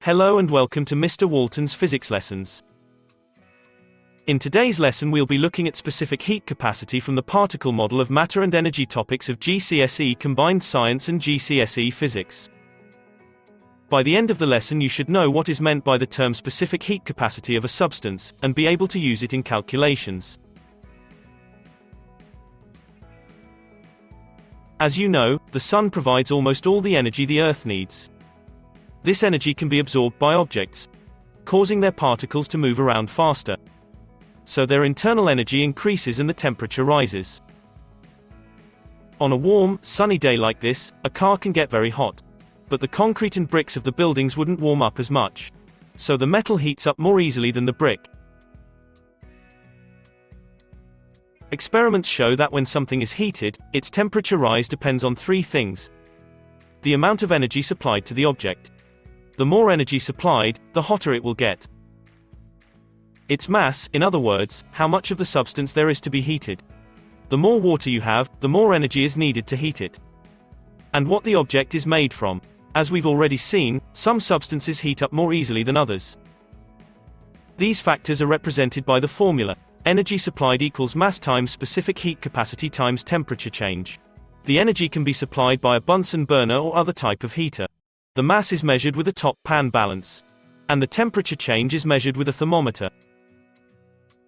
Hello and welcome to Mr. Walton's physics lessons. In today's lesson we'll be looking at specific heat capacity from the particle model of matter and energy topics of GCSE Combined Science and GCSE Physics. By the end of the lesson you should know what is meant by the term specific heat capacity of a substance, and be able to use it in calculations. As you know, the Sun provides almost all the energy the Earth needs. This energy can be absorbed by objects, causing their particles to move around faster. So their internal energy increases and the temperature rises. On a warm, sunny day like this, a car can get very hot. But the concrete and bricks of the buildings wouldn't warm up as much. So the metal heats up more easily than the brick. Experiments show that when something is heated, its temperature rise depends on three things. The amount of energy supplied to the object. The more energy supplied, the hotter it will get. Its mass, in other words, how much of the substance there is to be heated. The more water you have, the more energy is needed to heat it. And what the object is made from. As we've already seen, some substances heat up more easily than others. These factors are represented by the formula. Energy supplied equals mass times specific heat capacity times temperature change. The energy can be supplied by a Bunsen burner or other type of heater. The mass is measured with a top-pan balance. And the temperature change is measured with a thermometer.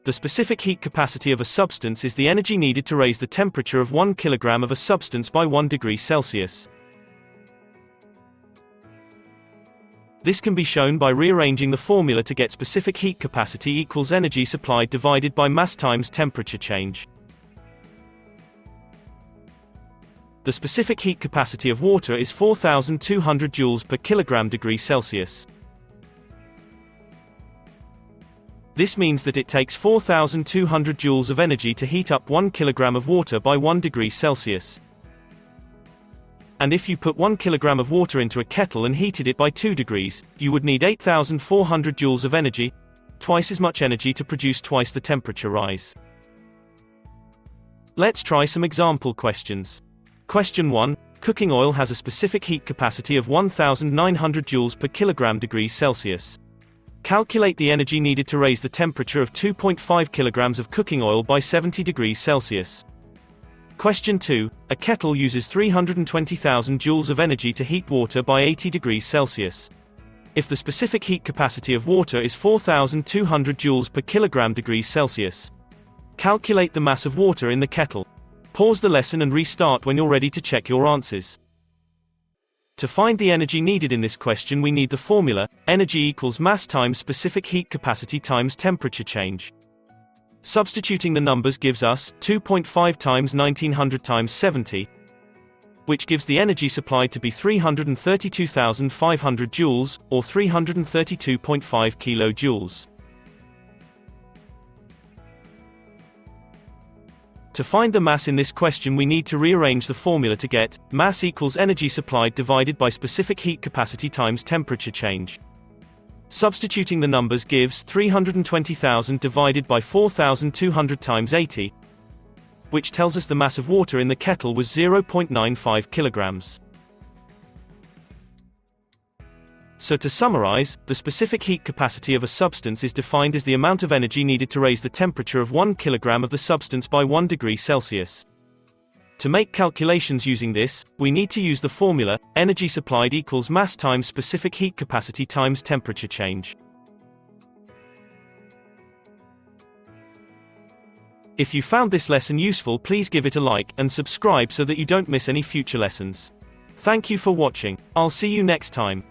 The specific heat capacity of a substance is the energy needed to raise the temperature of 1 kilogram of a substance by 1 degree Celsius. This can be shown by rearranging the formula to get specific heat capacity equals energy supplied divided by mass times temperature change. The specific heat capacity of water is 4,200 joules per kilogram degree Celsius. This means that it takes 4,200 joules of energy to heat up 1 kilogram of water by 1 degree Celsius. And if you put 1 kilogram of water into a kettle and heated it by 2 degrees, you would need 8,400 joules of energy, twice as much energy to produce twice the temperature rise. Let's try some example questions. Question 1. Cooking oil has a specific heat capacity of 1,900 joules per kilogram degrees Celsius. Calculate the energy needed to raise the temperature of 2.5 kilograms of cooking oil by 70 degrees Celsius. Question 2. A kettle uses 320,000 joules of energy to heat water by 80 degrees Celsius. If the specific heat capacity of water is 4,200 joules per kilogram degrees Celsius. Calculate the mass of water in the kettle. Pause the lesson and restart when you're ready to check your answers. To find the energy needed in this question we need the formula, energy equals mass times specific heat capacity times temperature change. Substituting the numbers gives us 2.5 times 1900 times 70, which gives the energy supplied to be 332,500 joules, or 332.5 kilojoules. To find the mass in this question we need to rearrange the formula to get mass equals energy supplied divided by specific heat capacity times temperature change. Substituting the numbers gives 320,000 divided by 4,200 times 80, which tells us the mass of water in the kettle was 0.95 kilograms. So to summarize, the specific heat capacity of a substance is defined as the amount of energy needed to raise the temperature of 1 kilogram of the substance by 1 degree Celsius. To make calculations using this, we need to use the formula, energy supplied equals mass times specific heat capacity times temperature change. If you found this lesson useful, please give it a like, and subscribe so that you don't miss any future lessons. Thank you for watching. I'll see you next time.